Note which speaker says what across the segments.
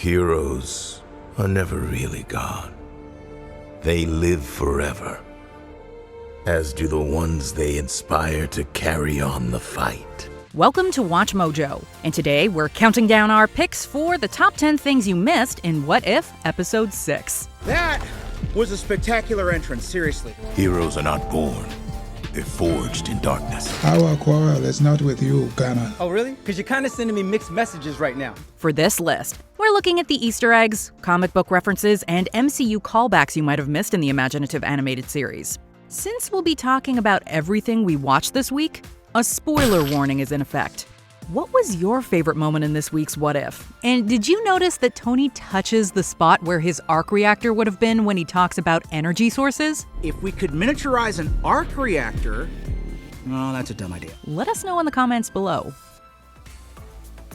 Speaker 1: Heroes are never really gone. They live forever, as do the ones they inspire to carry on the fight.
Speaker 2: Welcome to Watch Mojo, and today we're counting down our picks for the top 10 things you missed in What If Episode 6.
Speaker 3: That was a spectacular entrance, seriously.
Speaker 1: Heroes are not born. They're forged in darkness.
Speaker 4: Our quarrel is not with you, Ghana.
Speaker 3: Oh, really? Because you're kind of sending me mixed messages right now.
Speaker 2: For this list, we're looking at the Easter eggs, comic book references, and MCU callbacks you might have missed in the imaginative animated series. Since we'll be talking about everything we watched this week, a spoiler warning is in effect. What was your favorite moment in this week's What If? And did you notice that Tony touches the spot where his arc reactor would have been when he talks about energy sources?
Speaker 3: If we could miniaturize an arc reactor, well, that's a dumb idea.
Speaker 2: Let us know in the comments below.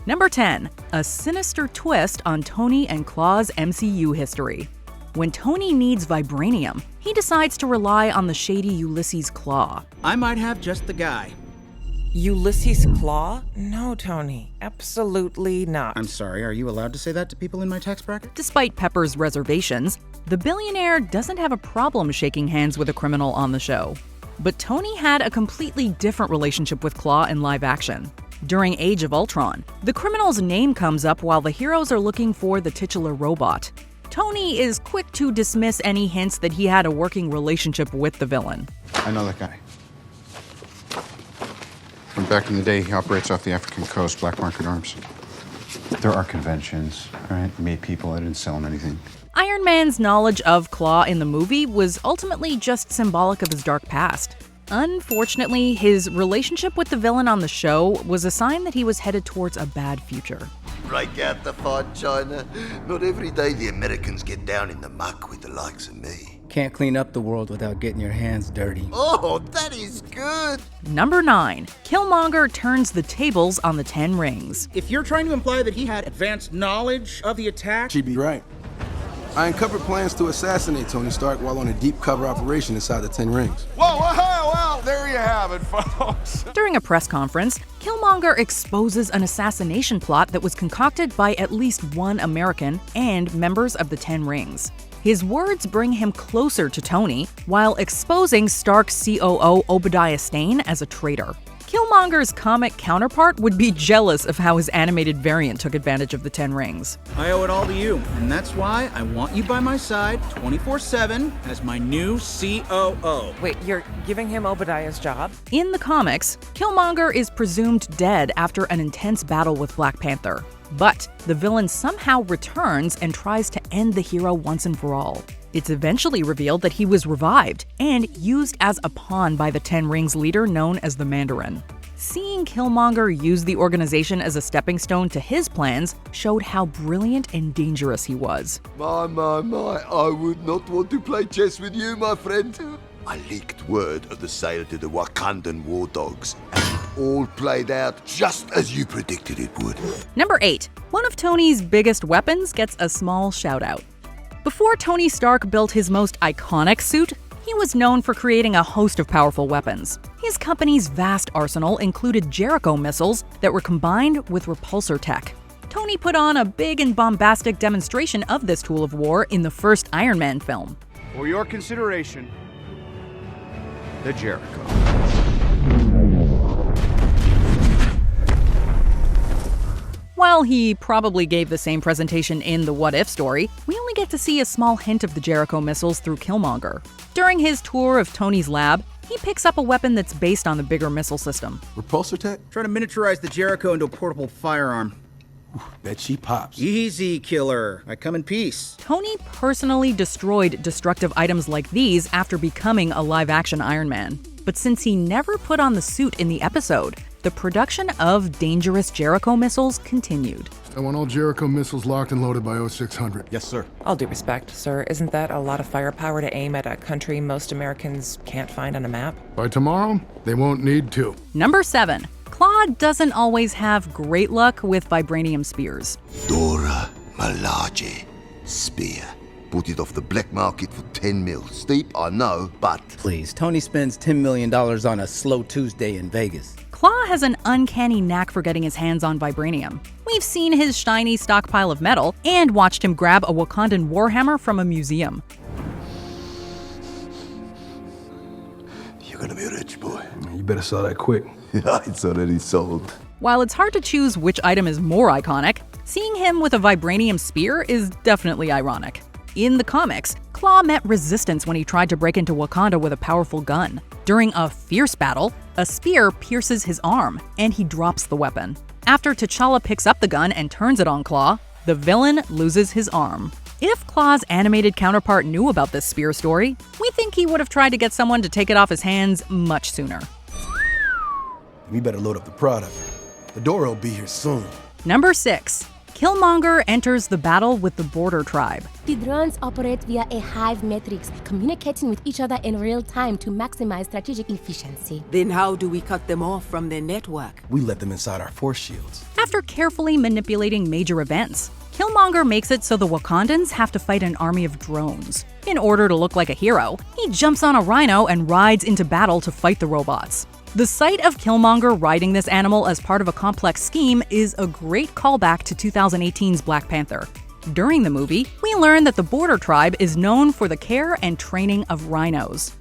Speaker 2: Number 10, a sinister twist on Tony and Klaue's MCU history. When Tony needs vibranium, he decides to rely on the shady Ulysses Klaue.
Speaker 3: I might have just the guy.
Speaker 5: Ulysses Klaue? No, Tony. Absolutely not.
Speaker 3: I'm sorry, are you allowed to say that to people in my tax bracket?
Speaker 2: Despite Pepper's reservations, the billionaire doesn't have a problem shaking hands with a criminal on the show. But Tony had a completely different relationship with Klaue in live action. During Age of Ultron, the criminal's name comes up while the heroes are looking for the titular robot. Tony is quick to dismiss any hints that he had a working relationship with the villain.
Speaker 6: I know that guy. From back in the day, he operates off the African coast, black market arms. There are conventions, right? Meet people. I didn't sell him anything.
Speaker 2: Iron Man's knowledge of Klaue in the movie was ultimately just symbolic of his dark past. Unfortunately, his relationship with the villain on the show was a sign that he was headed towards a bad future.
Speaker 7: Break out the fight, China. Not every day the Americans get down in the muck with the likes of me.
Speaker 3: Can't clean up the world without getting your hands dirty.
Speaker 7: Oh, that is good.
Speaker 2: Number 9, Killmonger turns the tables on the 10 rings.
Speaker 3: If you're trying to imply that he had advanced knowledge of the attack,
Speaker 8: She'd be right. I uncovered plans to assassinate Tony Stark while on a deep cover operation inside the 10 Rings.
Speaker 9: Whoa, well, there you have it, folks.
Speaker 2: During a press conference, Killmonger exposes an assassination plot that was concocted by at least one American and members of the 10 Rings. His words bring him closer to Tony, while exposing Stark's COO Obadiah Stane as a traitor. Killmonger's comic counterpart would be jealous of how his animated variant took advantage of the 10 Rings.
Speaker 3: I owe it all to you, and that's why I want you by my side 24/7 as my new COO.
Speaker 5: Wait, you're giving him Obadiah's job?
Speaker 2: In the comics, Killmonger is presumed dead after an intense battle with Black Panther. But the villain somehow returns and tries to end the hero once and for all. It's eventually revealed that he was revived and used as a pawn by the 10 Rings leader known as the Mandarin. Seeing Killmonger use the organization as a stepping stone to his plans showed how brilliant and dangerous he was.
Speaker 7: My, I would not want to play chess with you, my friend. I leaked word of the sale to the Wakandan war dogs, and it all played out just as you predicted it would.
Speaker 2: Number 8. One of Tony's biggest weapons gets a small shout-out. Before Tony Stark built his most iconic suit, he was known for creating a host of powerful weapons. His company's vast arsenal included Jericho missiles that were combined with repulsor tech. Tony put on a big and bombastic demonstration of this tool of war in the first Iron Man film.
Speaker 9: For your consideration, the Jericho.
Speaker 2: While he probably gave the same presentation in the What If story, we only get to see a small hint of the Jericho missiles through Killmonger. During his tour of Tony's lab, he picks up a weapon that's based on the bigger missile system.
Speaker 8: Repulsor tech?
Speaker 3: Try to miniaturize the Jericho into a portable firearm.
Speaker 8: Bet she pops.
Speaker 3: Easy, killer. I come in peace.
Speaker 2: Tony personally destroyed destructive items like these after becoming a live-action Iron Man. But since he never put on the suit in the episode, the production of dangerous Jericho missiles continued.
Speaker 10: I want all Jericho missiles locked and loaded by 0600.
Speaker 8: Yes, sir.
Speaker 5: All due respect, sir, isn't that a lot of firepower to aim at a country most Americans can't find on a map?
Speaker 10: By tomorrow, they won't need to.
Speaker 2: Number 7. Klaue doesn't always have great luck with vibranium spears.
Speaker 7: Dora Milaje spear. Bought it off the black market for 10 mil. Steep, I know, but...
Speaker 11: Please, Tony spends $10 million on a slow Tuesday in Vegas.
Speaker 2: Klaue has an uncanny knack for getting his hands on vibranium. We've seen his shiny stockpile of metal and watched him grab a Wakandan warhammer from a museum.
Speaker 7: You're gonna be rich, boy.
Speaker 8: You better sell that quick.
Speaker 7: It's already sold.
Speaker 2: While it's hard to choose which item is more iconic, seeing him with a vibranium spear is definitely ironic. In the comics, Klaue met resistance when he tried to break into Wakanda with a powerful gun. During a fierce battle, a spear pierces his arm, and he drops the weapon. After T'Challa picks up the gun and turns it on Klaue, the villain loses his arm. If Klaue's animated counterpart knew about this spear story, we think he would have tried to get someone to take it off his hands much sooner.
Speaker 8: We better load up the product. The door will be here soon.
Speaker 2: Number 6. Killmonger enters the battle with the Border Tribe.
Speaker 12: The drones operate via a hive matrix, communicating with each other in real time to maximize strategic efficiency.
Speaker 13: Then how do we cut them off from their network?
Speaker 8: We let them inside our force shields.
Speaker 2: After carefully manipulating major events, Killmonger makes it so the Wakandans have to fight an army of drones. In order to look like a hero, he jumps on a rhino and rides into battle to fight the robots. The sight of Killmonger riding this animal as part of a complex scheme is a great callback to 2018's Black Panther. During the movie, we learn that the Border Tribe is known for the care and training of rhinos.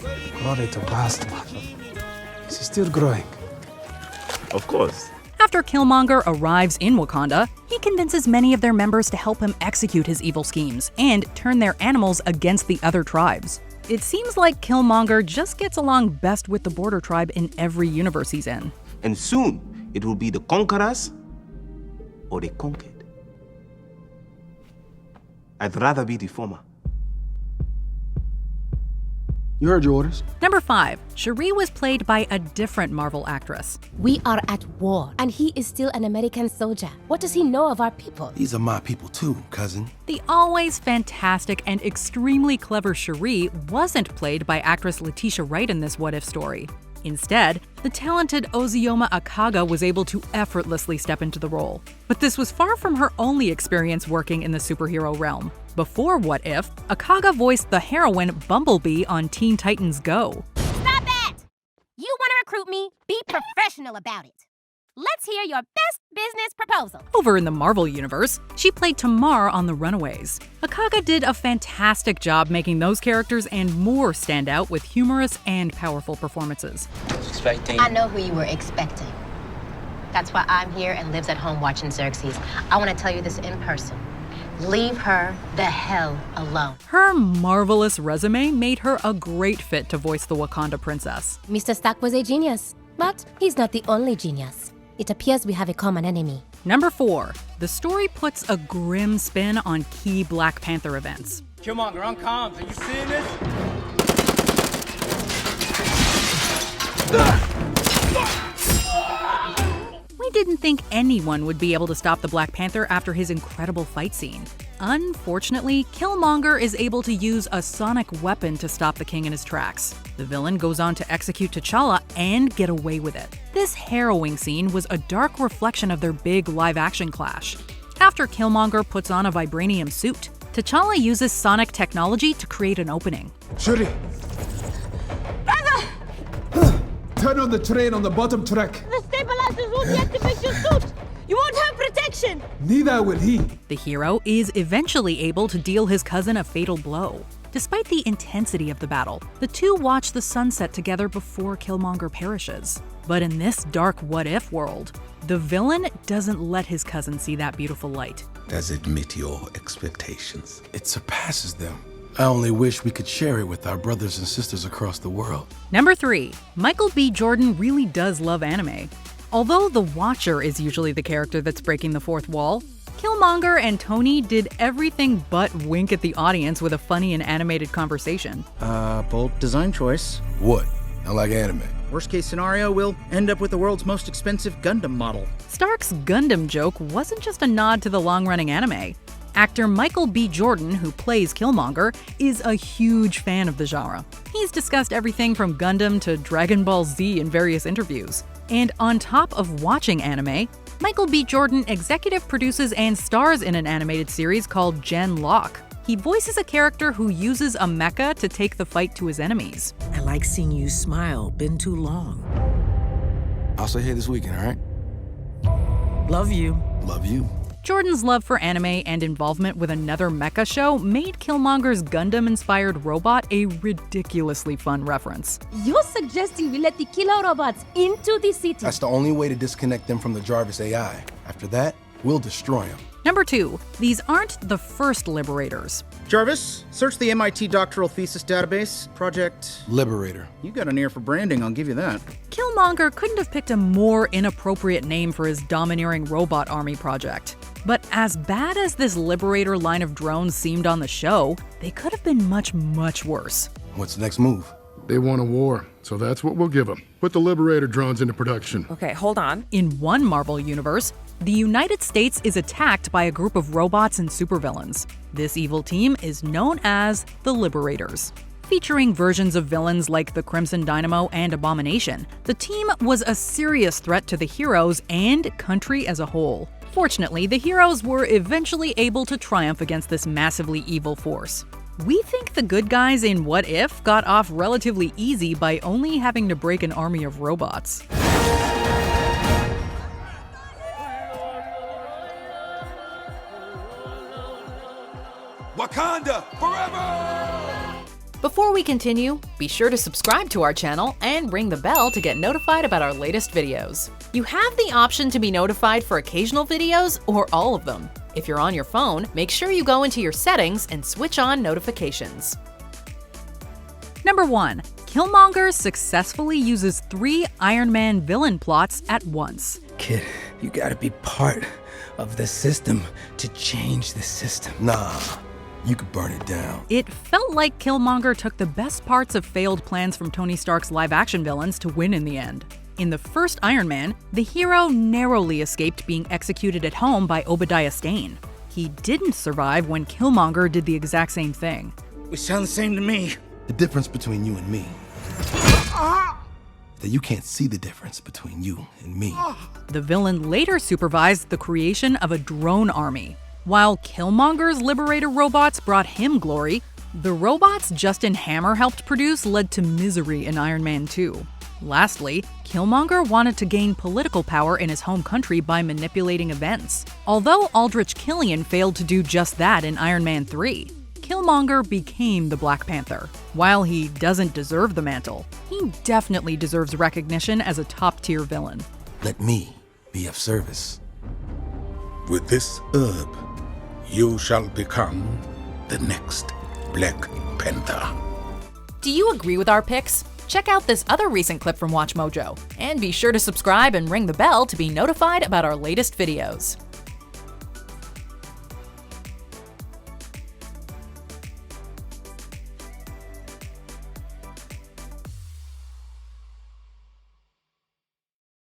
Speaker 4: Is he still growing?
Speaker 1: Of course.
Speaker 2: After Killmonger arrives in Wakanda, he convinces many of their members to help him execute his evil schemes and turn their animals against the other tribes. It seems like Killmonger just gets along best with the Border Tribe in every universe he's in.
Speaker 14: And soon, it will be the conquerors or the conquered. I'd rather be the former.
Speaker 8: You heard your orders.
Speaker 2: Number 5. Shuri was played by a different Marvel actress.
Speaker 12: We are at war, and he is still an American soldier. What does he know of our people?
Speaker 8: These are my people too, cousin.
Speaker 2: The always fantastic and extremely clever Shuri wasn't played by actress Letitia Wright in this What If story. Instead, the talented Ozioma Akaga was able to effortlessly step into the role. But this was far from her only experience working in the superhero realm. Before What If, Akaga voiced the heroine Bumblebee on Teen Titans Go.
Speaker 12: Stop that! You want to recruit me? Be professional about it. Let's hear your best business proposal.
Speaker 2: Over in the Marvel Universe, she played Tamar on The Runaways. Akaga did a fantastic job making those characters and more stand out with humorous and powerful performances.
Speaker 15: I know who you were expecting. That's why I'm here and lives at home watching Xerxes. I want to tell you this in person. Leave her the hell alone.
Speaker 2: Her marvelous resume made her a great fit to voice the Wakanda princess.
Speaker 12: Mr. Stark was a genius, but he's not the only genius. It appears we have a common enemy.
Speaker 2: Number 4. The story puts a grim spin on key Black Panther events.
Speaker 16: Killmonger, on comms. Are you seeing this?
Speaker 2: We didn't think anyone would be able to stop the Black Panther after his incredible fight scene. Unfortunately, Killmonger is able to use a sonic weapon to stop the king in his tracks. The villain goes on to execute T'Challa and get away with it. This harrowing scene was a dark reflection of their big live-action clash. After Killmonger puts on a vibranium suit, T'Challa uses sonic technology to create an opening.
Speaker 4: Shuri! Turn on the train on the bottom track.
Speaker 17: The stabilizers won't deactivate your suit. You won't have protection.
Speaker 4: Neither will he.
Speaker 2: The hero is eventually able to deal his cousin a fatal blow. Despite the intensity of the battle, the two watch the sunset together before Killmonger perishes. But in this dark what-if world, the villain doesn't let his cousin see that beautiful light.
Speaker 18: Does it meet your expectations?
Speaker 8: It surpasses them. I only wish we could share it with our brothers and sisters across the world.
Speaker 2: Number 3. Michael B. Jordan really does love anime. Although the Watcher is usually the character that's breaking the fourth wall, Killmonger and Tony did everything but wink at the audience with a funny and animated conversation.
Speaker 3: Bold design choice.
Speaker 8: What? I like anime.
Speaker 3: Worst case scenario, we'll end up with the world's most expensive Gundam model.
Speaker 2: Stark's Gundam joke wasn't just a nod to the long-running anime. Actor Michael B. Jordan, who plays Killmonger, is a huge fan of the genre. He's discussed everything from Gundam to Dragon Ball Z in various interviews. And on top of watching anime, Michael B. Jordan executive produces and stars in an animated series called Gen Lock. He voices a character who uses a mecha to take the fight to his enemies.
Speaker 13: I like seeing you smile. Been too long.
Speaker 8: I'll stay here this weekend, all right?
Speaker 13: Love you.
Speaker 8: Love you.
Speaker 2: Jordan's love for anime and involvement with another mecha show made Killmonger's Gundam-inspired robot a ridiculously fun reference.
Speaker 17: You're suggesting we let the killer robots into the city?
Speaker 8: That's the only way to disconnect them from the Jarvis AI. After that, we'll destroy them.
Speaker 2: Number 2, these aren't the first liberators.
Speaker 3: Jarvis, search the MIT doctoral thesis database. Project
Speaker 8: Liberator.
Speaker 3: You got an ear for branding, I'll give you that.
Speaker 2: Killmonger couldn't have picked a more inappropriate name for his domineering robot army project. But as bad as this Liberator line of drones seemed on the show, they could have been much, much worse.
Speaker 8: What's the next move?
Speaker 10: They want a war, so that's what we'll give them. Put the Liberator drones into production.
Speaker 5: Okay, hold on.
Speaker 2: In one Marvel universe, the United States is attacked by a group of robots and supervillains. This evil team is known as the Liberators. Featuring versions of villains like the Crimson Dynamo and Abomination, the team was a serious threat to the heroes and country as a whole. Fortunately, the heroes were eventually able to triumph against this massively evil force. We think the good guys in What If got off relatively easy by only having to break an army of robots.
Speaker 9: Wakanda forever!
Speaker 2: Before we continue, be sure to subscribe to our channel and ring the bell to get notified about our latest videos. You have the option to be notified for occasional videos or all of them. If you're on your phone, make sure you go into your settings and switch on notifications. Number 1. Killmonger successfully uses 3 Iron Man villain plots at once.
Speaker 11: Kid, you gotta be part of the system to change the system.
Speaker 8: Nah, you could burn it down.
Speaker 2: It felt like Killmonger took the best parts of failed plans from Tony Stark's live-action villains to win in the end. In the first Iron Man, the hero narrowly escaped being executed at home by Obadiah Stane. He didn't survive when Killmonger did the exact same thing.
Speaker 3: We sound the same to me.
Speaker 8: The difference between you and me that you can't see the difference between you and me.
Speaker 2: The villain later supervised the creation of a drone army. While Killmonger's Liberator robots brought him glory, the robots Justin Hammer helped produce led to misery in Iron Man 2. Lastly, Killmonger wanted to gain political power in his home country by manipulating events. Although Aldrich Killian failed to do just that in Iron Man 3, Killmonger became the Black Panther. While he doesn't deserve the mantle, he definitely deserves recognition as a top-tier villain.
Speaker 8: Let me be of service.
Speaker 18: With this herb, you shall become the next Black Panther.
Speaker 2: Do you agree with our picks? Check out this other recent clip from WatchMojo, and be sure to subscribe and ring the bell to be notified about our latest videos.